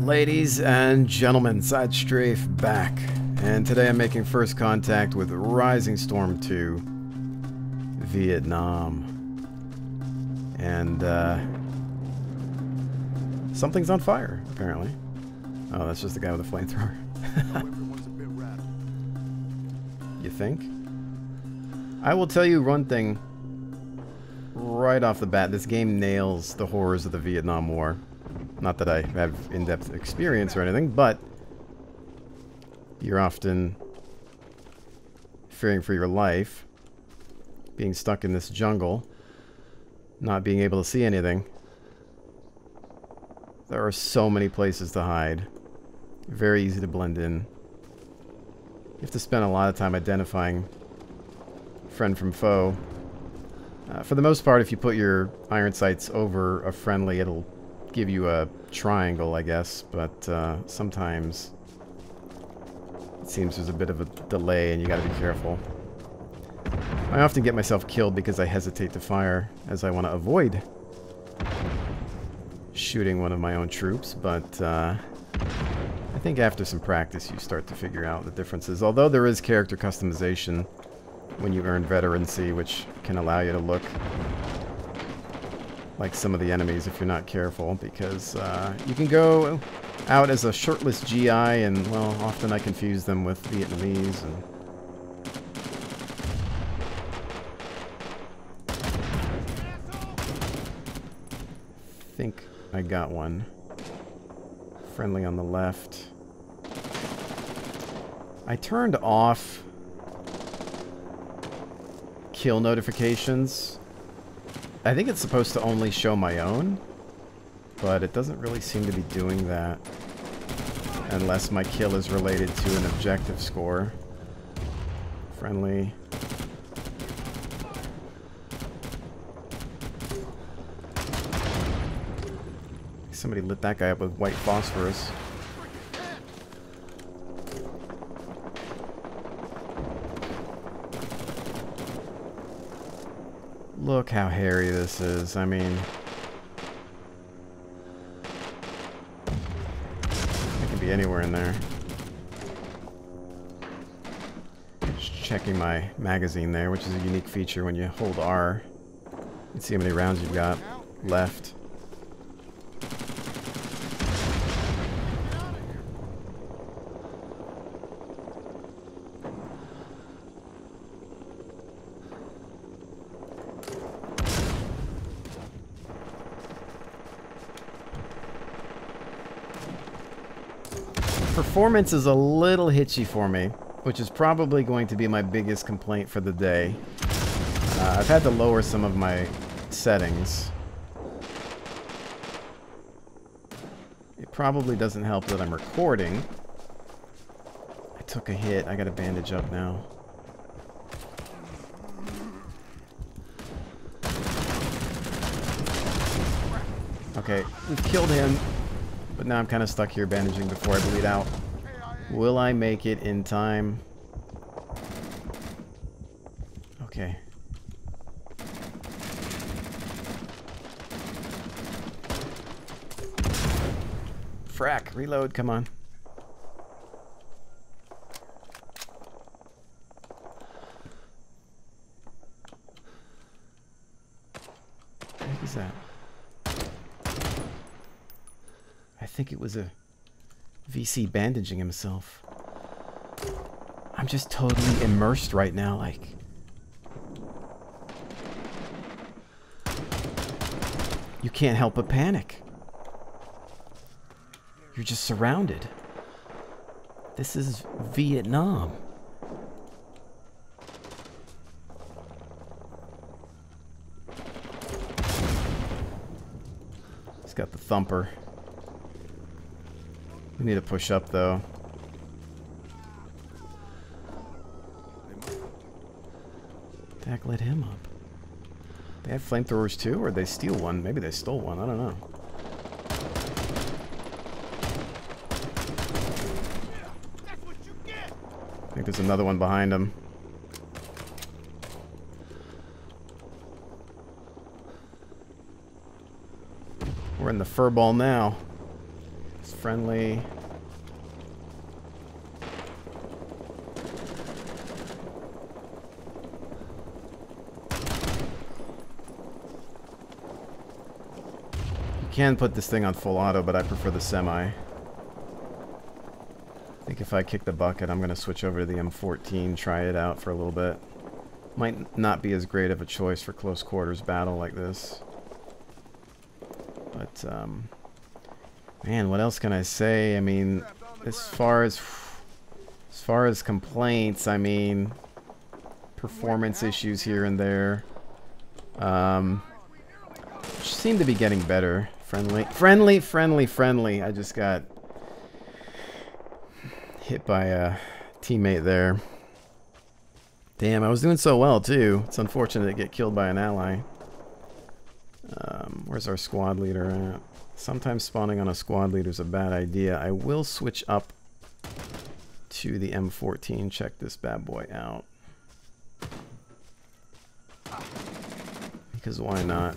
Ladies and gentlemen, SideStrafe back, and today I'm making first contact with Rising Storm 2, Vietnam. And, something's on fire, apparently. Oh, that's just the guy with the flamethrower. You think? I will tell you one thing right off the bat. This game nails the horrors of the Vietnam War. Not that I have in-depth experience or anything, but you're often fearing for your life, being stuck in this jungle, not being able to see anything. There are so many places to hide. Very easy to blend in. You have to spend a lot of time identifying friend from foe. For the most part, if you put your iron sights over a friendly, it'll give you a triangle, I guess, but sometimes it seems there's a bit of a delay and you gotta be careful. I often get myself killed because I hesitate to fire, as I want to avoid shooting one of my own troops, but I think after some practice you start to figure out the differences. Although there is character customization when you earn veterancy, which can allow you to look like some of the enemies if you're not careful, because you can go out as a shirtless GI and, well, often I confuse them with Vietnamese. And I think I got one. Friendly on the left. I turned off kill notifications. I think it's supposed to only show my own, but it doesn't really seem to be doing that unless my kill is related to an objective score. Friendly. Somebody lit that guy up with white phosphorus. Look how hairy this is. I mean, it can be anywhere in there. Just checking my magazine there, which is a unique feature when you hold R. You can see how many rounds you've got left. Performance is a little hitchy for me, which is probably going to be my biggest complaint for the day. I've had to lower some of my settings. It probably doesn't help that I'm recording. I took a hit. I got a bandage up now. Okay, we've killed him. But now I'm kind of stuck here bandaging before I bleed out. Will I make it in time? Okay. Frack, reload, come on. What is that? I think it was a VC bandaging himself. I'm just totally immersed right now, like. You can't help but panic. You're just surrounded. This is Vietnam. He's got the thumper. We need to push up, though. Dak lit him up. They have flamethrowers too, or they steal one? Maybe they stole one. I don't know. I think there's another one behind him. We're in the furball now. friendly. You can put this thing on full auto, but I prefer the semi. I think if I kick the bucket, I'm going to switch over to the M14, try it out for a little bit. Might not be as great of a choice for close quarters battle like this. But, man, what else can I say? I mean, as far as complaints, I mean, performance issues here and there. Which seem to be getting better. Friendly. I just got hit by a teammate there. Damn, I was doing so well, too. It's unfortunate to get killed by an ally. Where's our squad leader at? Sometimes spawning on a squad leader is a bad idea. I will switch up to the M14. Check this bad boy out. Because why not?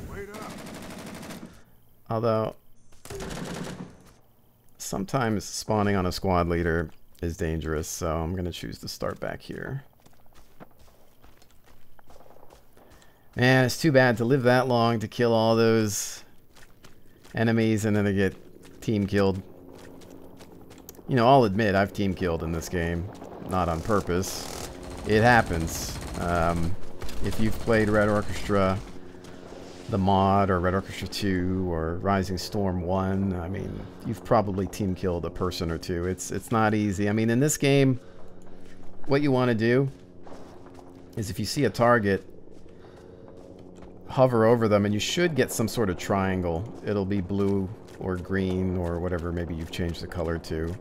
Although, sometimes spawning on a squad leader is dangerous, so I'm going to choose to start back here. Man, it's too bad to live that long to kill all those enemies and then to get team killed. You know, I'll admit I've team killed in this game. Not on purpose. It happens. If you've played Red Orchestra, the mod, or Red Orchestra 2, or Rising Storm 1, I mean, you've probably team killed a person or two. It's not easy. I mean, in this game, what you want to do is if you see a target, hover over them and you should get some sort of triangle. It'll be blue or green or whatever maybe you've changed the color to.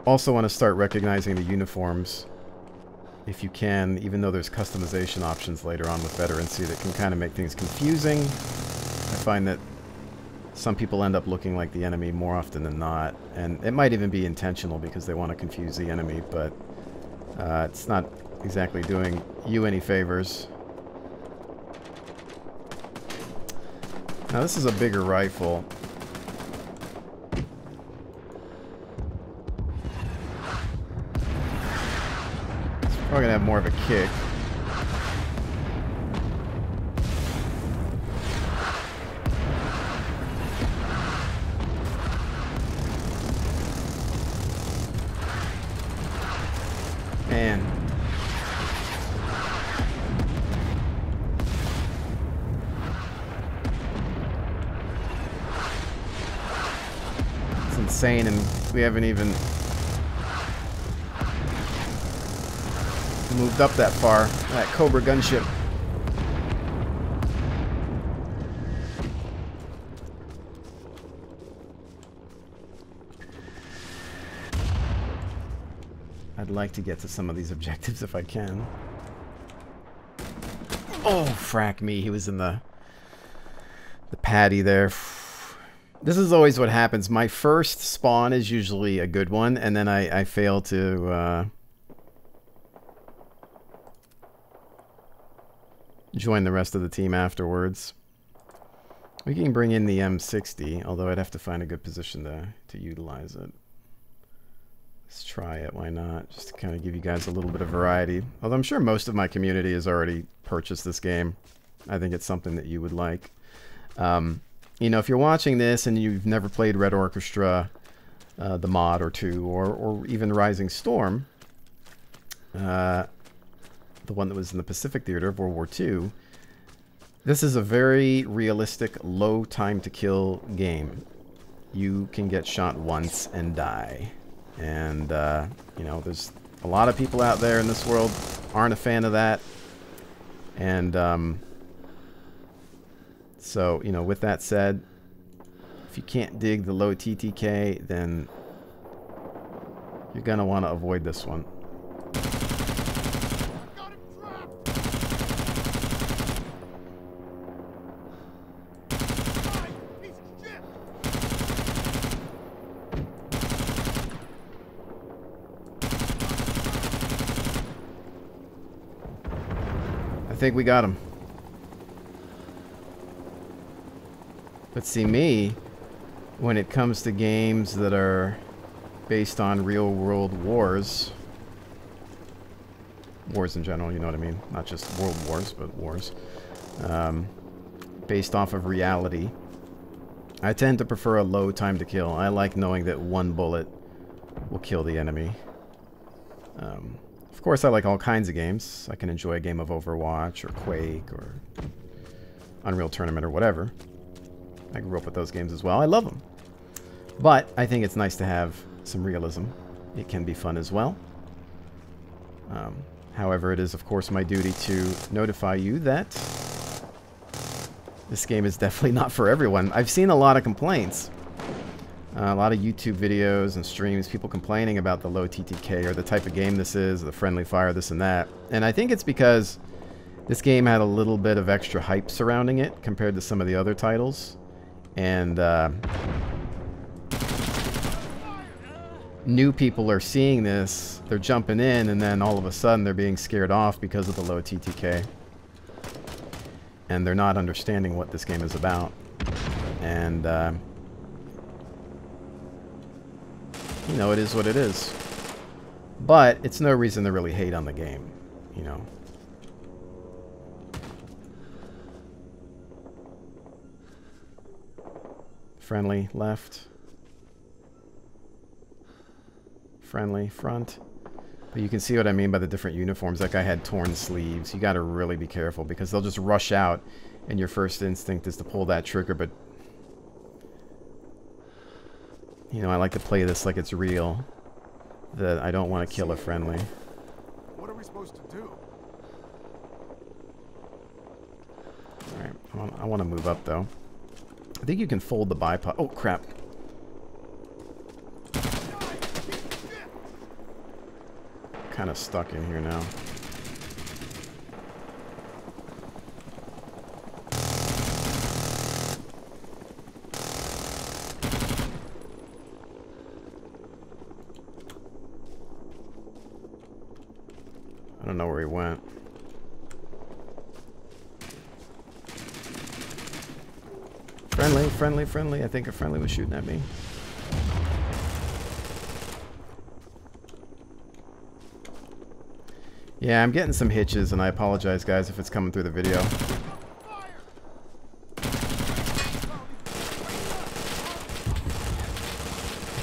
Also want to start recognizing the uniforms if you can, even though there's customization options later on with Veterancy that can kind of make things confusing. I find that some people end up looking like the enemy more often than not, and it might even be intentional because they want to confuse the enemy, but it's not exactly doing you any favors. Now this is a bigger rifle. It's probably gonna have more of a kick. Man. It's insane, and we haven't even moved up that far. That Cobra gunship. I'd like to get to some of these objectives if I can. Oh, frack me. He was in the paddy there. This is always what happens. My first spawn is usually a good one, and then I fail to join the rest of the team afterwards. We can bring in the M60, although I'd have to find a good position to utilize it. Let's try it, why not? Just to kind of give you guys a little bit of variety. Although I'm sure most of my community has already purchased this game. I think it's something that you would like. You know, if you're watching this and you've never played Red Orchestra, the mod or 2, or even Rising Storm, the one that was in the Pacific Theater of World War II, this is a very realistic, low time to kill game. You can get shot once and die. And, you know, there's a lot of people out there in this world aren't a fan of that. And, so, you know, with that said, if you can't dig the low TTK, then you're going to want to avoid this one. I think we got him. But see me, when it comes to games that are based on real world wars in general, you know what I mean? Not just world wars, but wars. Based off of reality. I tend to prefer a low time to kill. I like knowing that one bullet will kill the enemy. Of course, I like all kinds of games. I can enjoy a game of Overwatch or Quake or Unreal Tournament or whatever. I grew up with those games as well. I love them. But I think it's nice to have some realism. It can be fun as well. However, it is, of course, my duty to notify you that this game is definitely not for everyone. I've seen a lot of complaints. A lot of YouTube videos and streams, people complaining about the low TTK or the type of game this is, the friendly fire, this and that. And I think it's because this game had a little bit of extra hype surrounding it compared to some of the other titles. And new people are seeing this, they're jumping in, and then all of a sudden they're being scared off because of the low TTK. And they're not understanding what this game is about. And, you know, it is what it is. But it's no reason to really hate on the game, you know. Friendly left. Friendly front. But you can see what I mean by the different uniforms. That guy had torn sleeves. You got to really be careful because they'll just rush out and your first instinct is to pull that trigger. But, you know, I like to play this like it's real. That I don't want to kill a friendly. What are we supposed to do? Alright, I want to move up though. I think you can fold the bipod. Oh, crap. Kind of stuck in here now. I don't know where he went. Friendly, friendly, friendly. I think a friendly was shooting at me. Yeah, I'm getting some hitches, and I apologize, guys, if it's coming through the video. I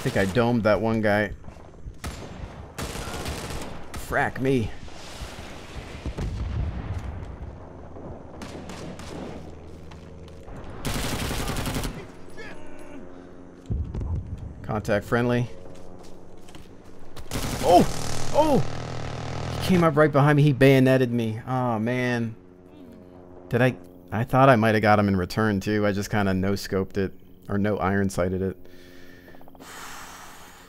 think I domed that one guy. Frack me. Contact friendly. Oh! Oh! Came up right behind me. He bayoneted me. Oh, man. Did I thought I might have got him in return, too. I just kind of no-scoped it. Or no-iron-sighted it.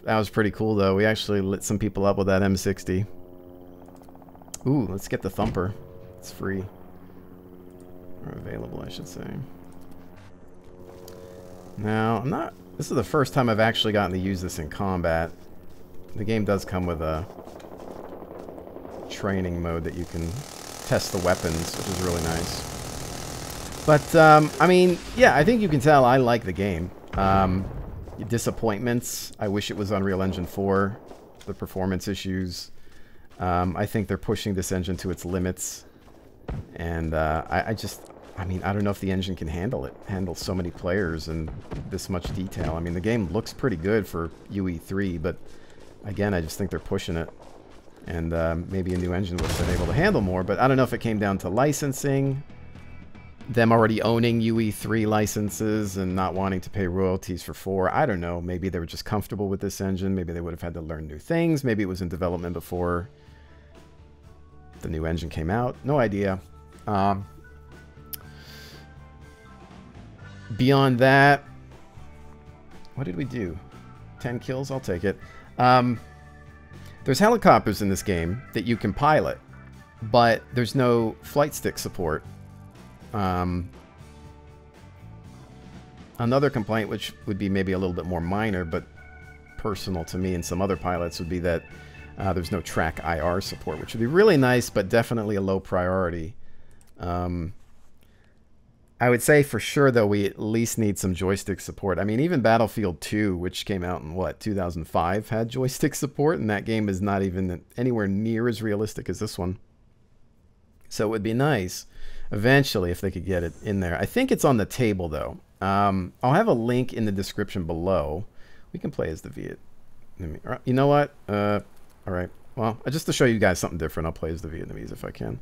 That was pretty cool, though. We actually lit some people up with that M60. Ooh, let's get the Thumper. It's free. Or available, I should say. Now, I'm not... This is the first time I've actually gotten to use this in combat. The game does come with a training mode that you can test the weapons, which is really nice. But, I mean, yeah, I think you can tell I like the game. Disappointments. I wish it was Unreal Engine 4. The performance issues. I think they're pushing this engine to its limits. And I mean, I don't know if the engine can handle it. Handle so many players and this much detail. I mean, the game looks pretty good for UE3, but again, I just think they're pushing it. And maybe a new engine would have been able to handle more, but I don't know if it came down to licensing, them already owning UE3 licenses and not wanting to pay royalties for 4. I don't know. Maybe they were just comfortable with this engine. Maybe they would have had to learn new things. Maybe it was in development before the new engine came out. No idea. Beyond that, what did we do? 10 kills? I'll take it. There's helicopters in this game that you can pilot, but there's no flight stick support. Another complaint, which would be maybe a little bit more minor, but personal to me and some other pilots, would be that there's no track IR support, which would be really nice, but definitely a low priority. I would say for sure, though, we at least need some joystick support. I mean, even Battlefield 2, which came out in, what, 2005, had joystick support, and that game is not even anywhere near as realistic as this one. So it would be nice, eventually, if they could get it in there. I think it's on the table, though. I'll have a link in the description below. We can play as the Viet. You know what? All right. Well, just to show you guys something different, I'll play as the Vietnamese if I can.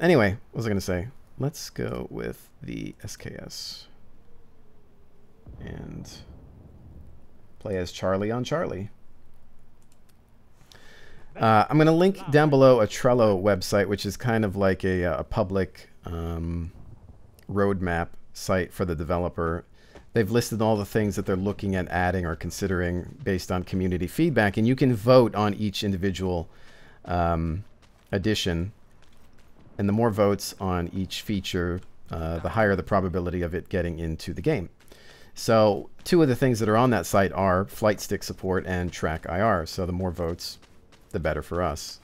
Anyway, what was I going to say? Let's go with the SKS and play as Charlie on Charlie. I'm going to link down below a Trello website, which is kind of like a public roadmap site for the developer. They've listed all the things that they're looking at adding or considering based on community feedback, and you can vote on each individual addition. And the more votes on each feature, the higher the probability of it getting into the game. So 2 of the things that are on that site are flight stick support and track IR. So the more votes, the better for us.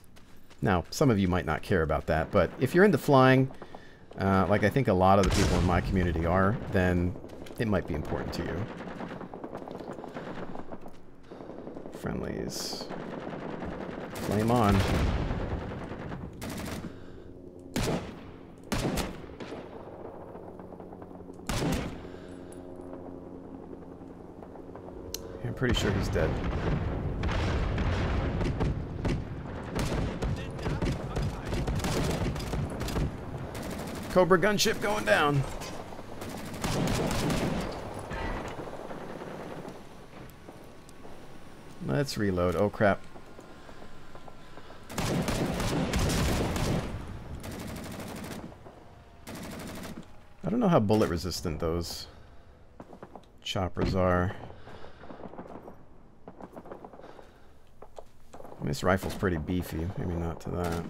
Now, some of you might not care about that, but if you're into flying, like I think a lot of the people in my community are, then it might be important to you. Friendlies. Flame on. I'm pretty sure he's dead. Cobra gunship going down. Let's reload. Oh crap. I don't know how bullet resistant those choppers are. This rifle's pretty beefy. Maybe not to that.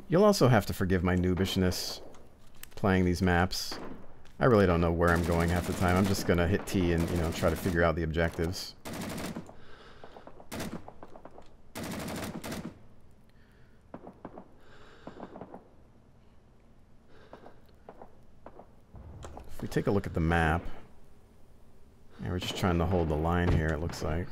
You'll also have to forgive my noobishness playing these maps. I really don't know where I'm going half the time. I'm just gonna hit T and, you know, try to figure out the objectives. If we take a look at the map, yeah, we're just trying to hold the line here, it looks like.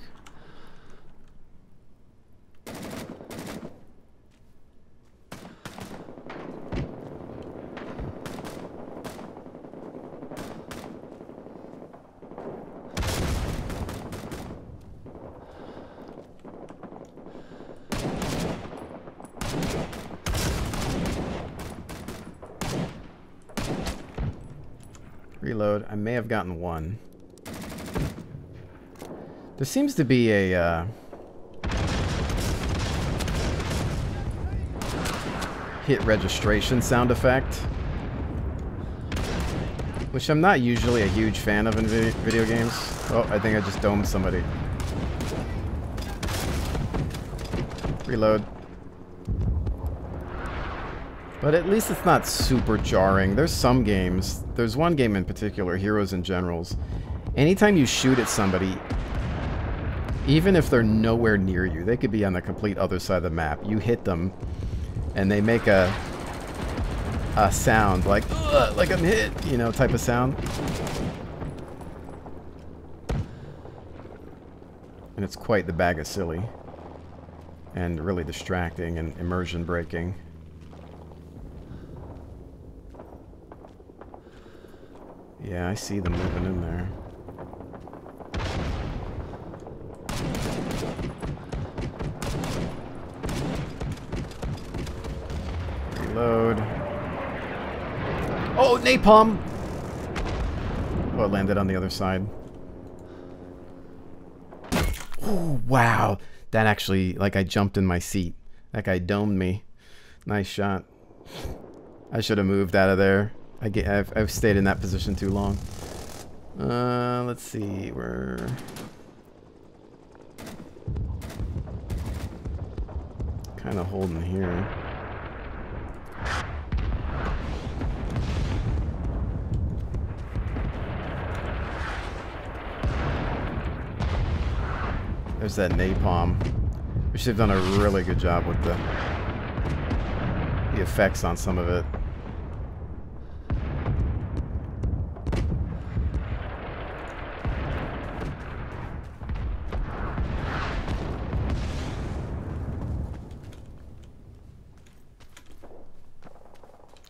Reload. I may have gotten one. There seems to be a hit registration sound effect, which I'm not usually a huge fan of in video games. Oh, I think I just domed somebody. Reload. But at least it's not super jarring. There's some games. There's one game in particular, Heroes and Generals. Anytime you shoot at somebody, even if they're nowhere near you, they could be on the complete other side of the map. You hit them, and they make a sound like I'm hit, you know, type of sound. And it's quite the bag of silly. And really distracting and immersion breaking. Yeah, I see them moving in there. Reload. Oh, napalm! Oh, it landed on the other side. Oh, wow. That actually, like, I jumped in my seat. That guy domed me. Nice shot. I should have moved out of there. I've stayed in that position too long. Let's see. We're kind of holding here. There's that napalm. We should have done a really good job with the effects on some of it.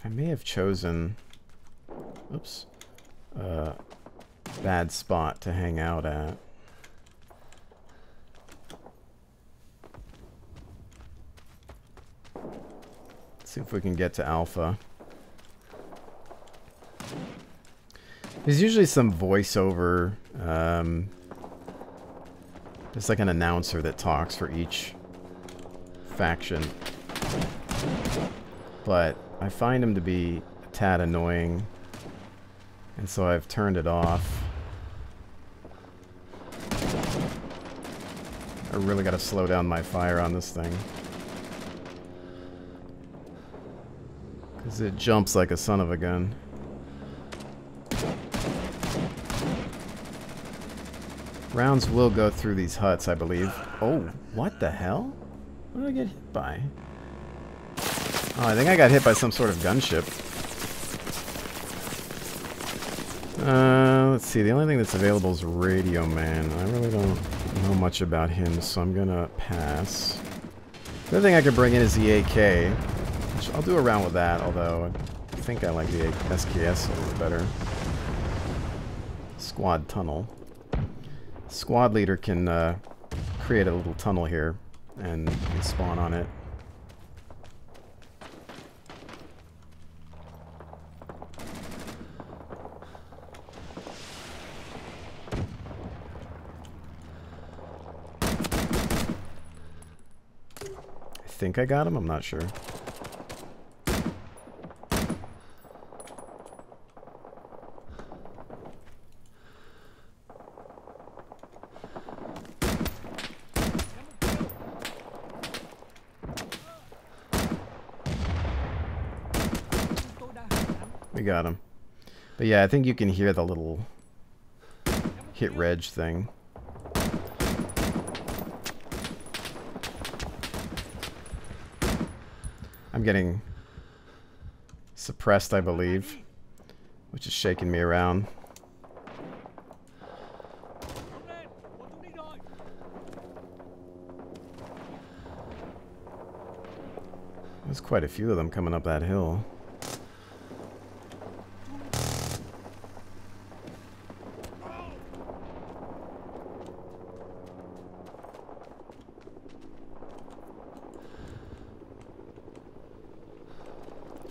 I may have chosen, oops, a bad spot to hang out at. Let's see if we can get to Alpha. There's usually some voiceover. There's like an announcer that talks for each faction. But I find him to be a tad annoying. And so I've turned it off. I really gotta slow down my fire on this thing. Because it jumps like a son of a gun. Rounds will go through these huts, I believe. Oh, what the hell? What did I get hit by? Oh, I think I got hit by some sort of gunship. Let's see. The only thing that's available is Radio Man. I really don't know much about him, so I'm gonna pass. The other thing I could bring in is the AK, which I'll do around with that, although I think I like the SKS a little better. Squad tunnel. Squad leader can create a little tunnel here and spawn on it. I think I got him, I'm not sure. We got him. But yeah, I think you can hear the little hit reg thing. I'm getting suppressed, I believe, which is shaking me around. There's quite a few of them coming up that hill.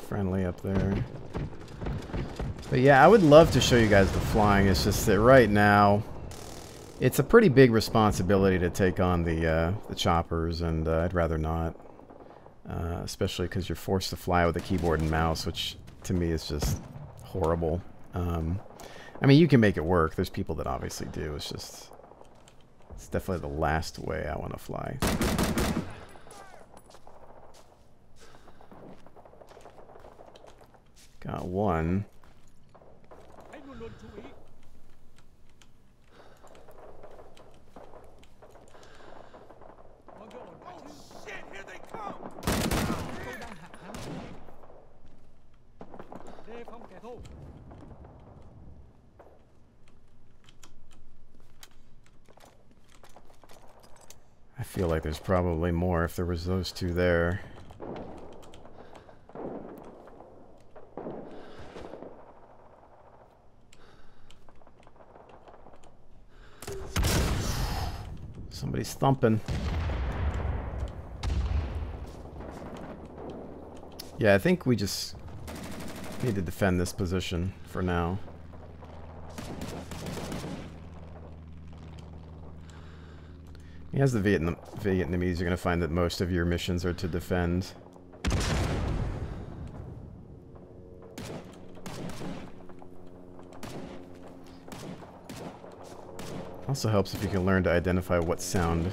Friendly up there. But yeah, I would love to show you guys the flying. It's just that right now it's a pretty big responsibility to take on the choppers, and I'd rather not. Especially because you're forced to fly with a keyboard and mouse, which to me is just horrible. I mean, you can make it work. There's people that obviously do. It's just, it's definitely the last way I want to fly. Got one. I feel like there's probably more if there was those two there. Somebody's thumping. Yeah, I think we just need to defend this position for now. As the Vietnamese, you're going to find that most of your missions are to defend. Also helps if you can learn to identify what sound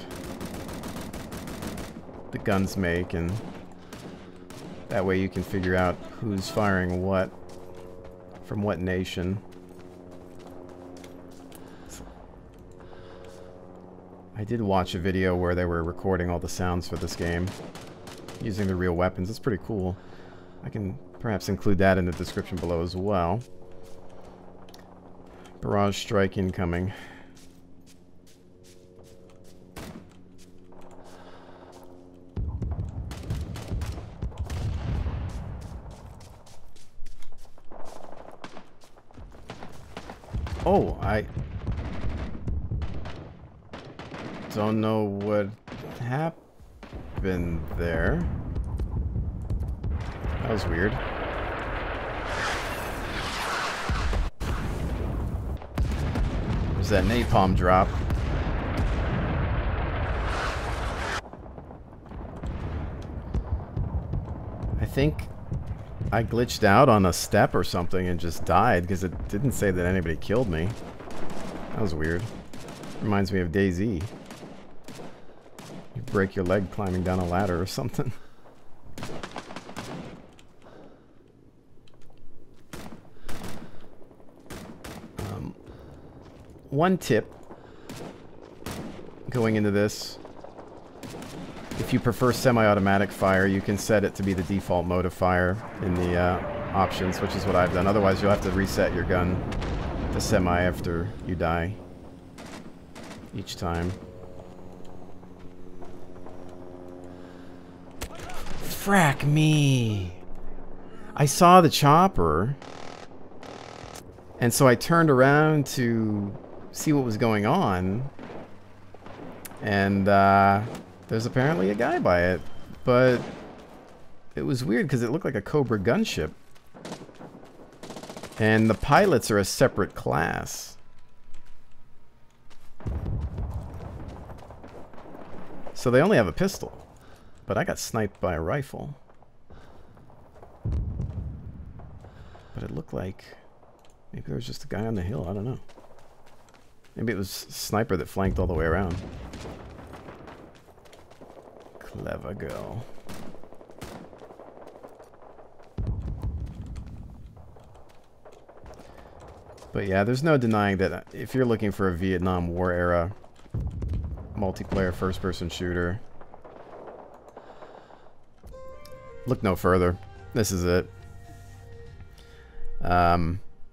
the guns make, and that way you can figure out who's firing what from what nation. I did watch a video where they were recording all the sounds for this game using the real weapons. It's pretty cool. I can perhaps include that in the description below as well. Barrage strike incoming. Oh, I don't know what happened there. That was weird. There's that napalm drop. I think I glitched out on a step or something and just died because it didn't say that anybody killed me. That was weird. Reminds me of DayZ. You break your leg climbing down a ladder or something. One tip going into this: if you prefer semi-automatic fire, you can set it to be the default mode of fire in the options, which is what I've done. Otherwise, you'll have to reset your gun to semi after you die each time. Frack me! I saw the chopper, and so I turned around to see what was going on, and there's apparently a guy by it, but it was weird because it looked like a Cobra gunship, and the pilots are a separate class. So they only have a pistol, but I got sniped by a rifle. But it looked like maybe there was just a guy on the hill, I don't know. Maybe it was a sniper that flanked all the way around. Clever girl. But yeah, there's no denying that if you're looking for a Vietnam War era multiplayer first-person shooter, look no further. This is it.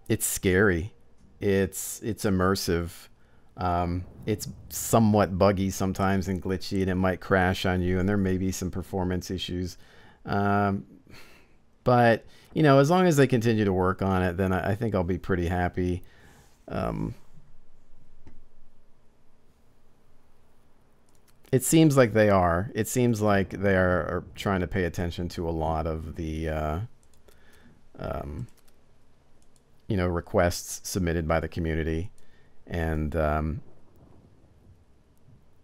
It's scary. It's immersive. It's somewhat buggy sometimes and glitchy, and it might crash on you, and there may be some performance issues. But, you know, as long as they continue to work on it, then I think I'll be pretty happy. It seems like they are. It seems like they are trying to pay attention to a lot of the, you know, requests submitted by the community. And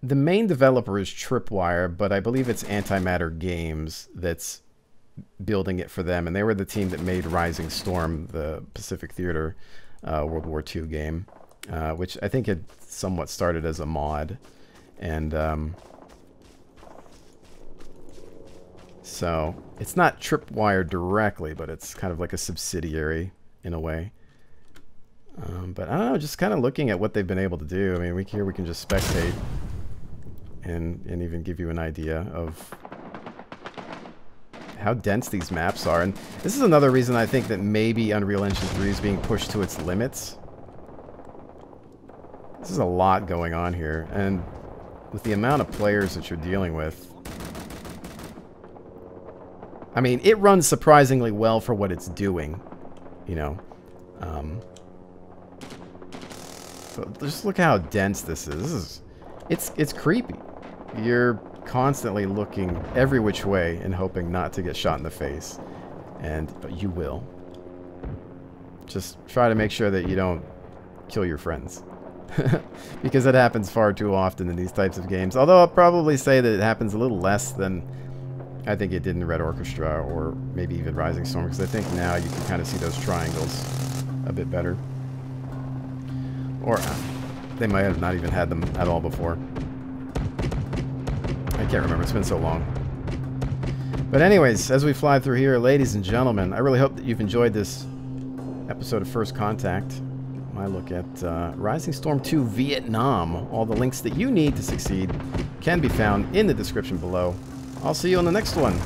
the main developer is Tripwire, but I believe it's Antimatter Games that's building it for them. And they were the team that made Rising Storm, the Pacific Theater World War II game, which I think had somewhat started as a mod. And so it's not Tripwire directly, but it's kind of like a subsidiary in a way. But I don't know, just kind of looking at what they've been able to do. I mean, here we can just spectate and even give you an idea of how dense these maps are. And this is another reason I think that maybe Unreal Engine 3 is being pushed to its limits. This is a lot going on here, and with the amount of players that you're dealing with, I mean, it runs surprisingly well for what it's doing, you know. But just look how dense this is. It's creepy. You're constantly looking every which way and hoping not to get shot in the face, and you will. Just try to make sure that you don't kill your friends. Because it happens far too often in these types of games. Although I'll probably say that it happens a little less than I think it did in Red Orchestra or maybe even Rising Storm, because I think now you can kind of see those triangles a bit better. Or they might have not even had them at all before. I can't remember, it's been so long. But anyways, as we fly through here, ladies and gentlemen, I really hope that you've enjoyed this episode of First Contact. My look at Rising Storm 2 Vietnam. All the links that you need to succeed can be found in the description below. I'll see you on the next one.